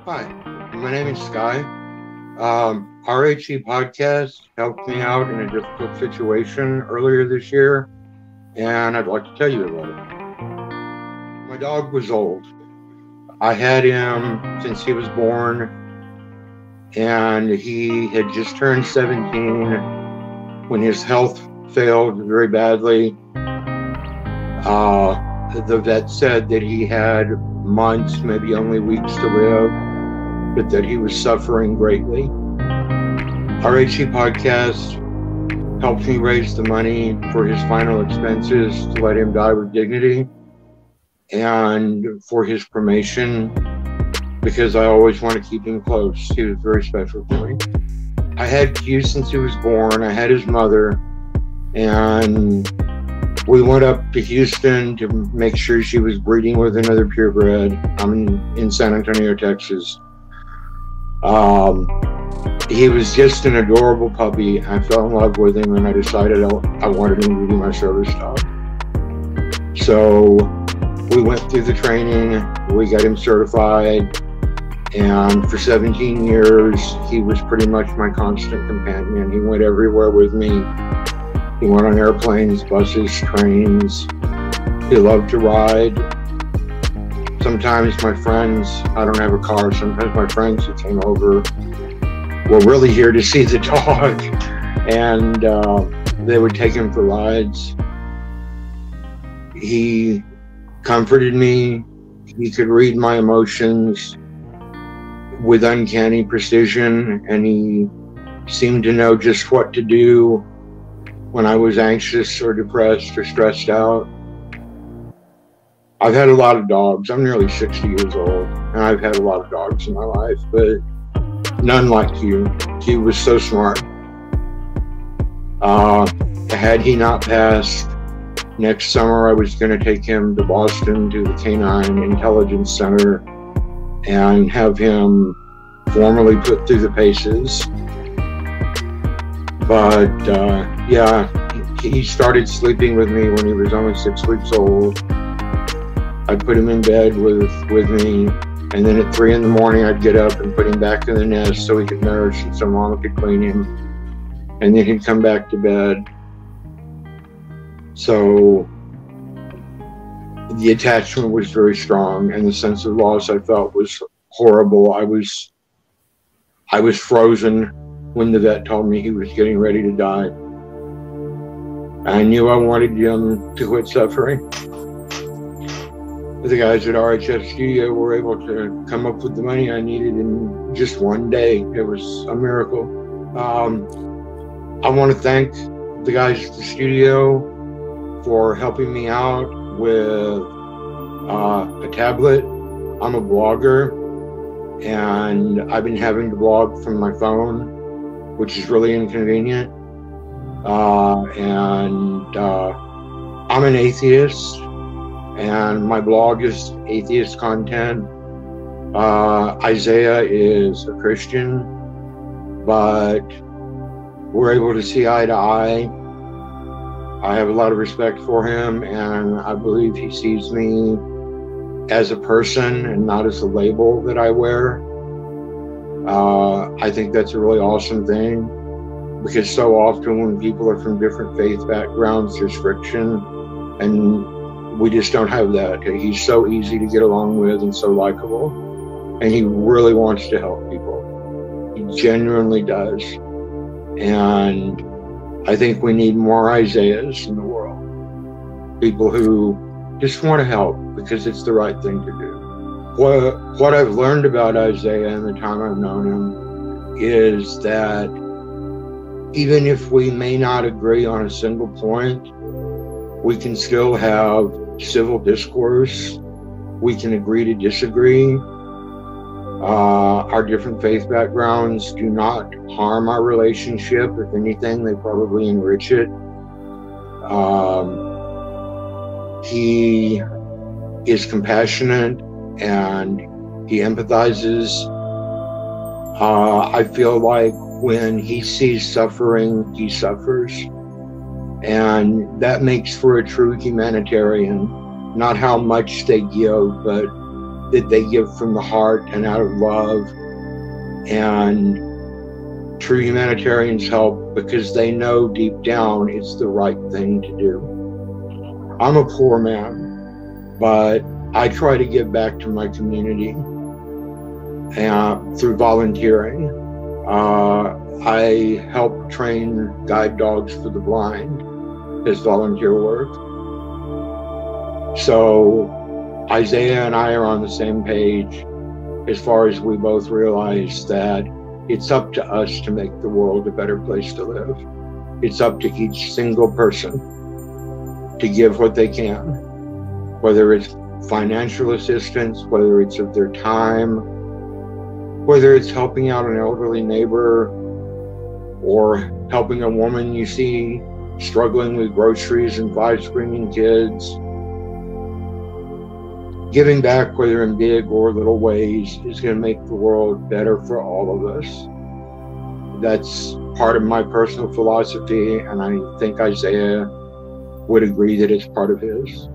Hi, my name is Sky. RHE podcast helped me out in a difficult situation earlier this year, and I'd like to tell you about it. My dog was old. I had him since he was born, and he had just turned 17 when his health failed very badly. The vet said that he had months, maybe only weeks to live, but that he was suffering greatly. RHE podcast helped me raise the money for his final expenses to let him die with dignity and for his cremation, because I always want to keep him close. He was very special to me. I had Q since he was born. I had his mother, and we went up to Houston to make sure she was breeding with another purebred. I'm in San Antonio, Texas. He was just an adorable puppy. I fell in love with him, and I decided I wanted him to be my service dog. So we went through the training, we got him certified, and for 17 years, he was pretty much my constant companion. He went everywhere with me. He went on airplanes, buses, trains. He loved to ride. Sometimes my friends, I don't have a car, sometimes my friends who came over were really here to see the dog, and they would take him for rides. He comforted me. He could read my emotions with uncanny precision, and he seemed to know just what to do when I was anxious or depressed or stressed out. I've had a lot of dogs. I'm nearly 60 years old, and I've had a lot of dogs in my life, but none like Q. Q was so smart. Had he not passed, next summer I was going to take him to Boston to the Canine Intelligence Center and have him formally put through the paces. But yeah, he started sleeping with me when he was only 6 weeks old. I'd put him in bed with me, and then at 3 in the morning I'd get up and put him back in the nest so he could nurse and so Mama could clean him, and then he'd come back to bed. So the attachment was very strong, and the sense of loss I felt was horrible. I was frozen when the vet told me he was getting ready to die. I knew I wanted him to quit suffering. The guys at RHE Studio were able to come up with the money I needed in just one day. It was a miracle. I want to thank the guys at the studio for helping me out with a tablet. I'm a blogger, and I've been having to blog from my phone, which is really inconvenient. And I'm an atheist, and my blog is atheist content. Isaiah is a Christian, but we're able to see eye to eye. I have a lot of respect for him, and I believe he sees me as a person and not as a label that I wear. I think that's a really awesome thing, because so often when people are from different faith backgrounds, there's friction, and we just don't have that. He's so easy to get along with and so likable, and he really wants to help people. He genuinely does. And I think we need more Isaiahs in the world. People who just want to help because it's the right thing to do. What I've learned about Isaiah in the time I've known him is that even if we may not agree on a single point, we can still have civil discourse. We can agree to disagree. Our different faith backgrounds do not harm our relationship. If anything, they probably enrich it. He is compassionate and he empathizes. I feel like when he sees suffering, he suffers. And that makes for a true humanitarian. not how much they give, but that they give from the heart and out of love. And true humanitarians help because they know deep down it's the right thing to do. I'm a poor man, but I try to give back to my community through volunteering. I help train guide dogs for the blind as volunteer work. So Isaiah and I are on the same page as far as we both realize that it's up to us to make the world a better place to live. It's up to each single person to give what they can, whether it's financial assistance, whether it's of their time, whether it's helping out an elderly neighbor or helping a woman you see struggling with groceries and 5 screaming kids. Giving back, whether in big or little ways, is going to make the world better for all of us. That's part of my personal philosophy, and I think Isaiah would agree that it's part of his.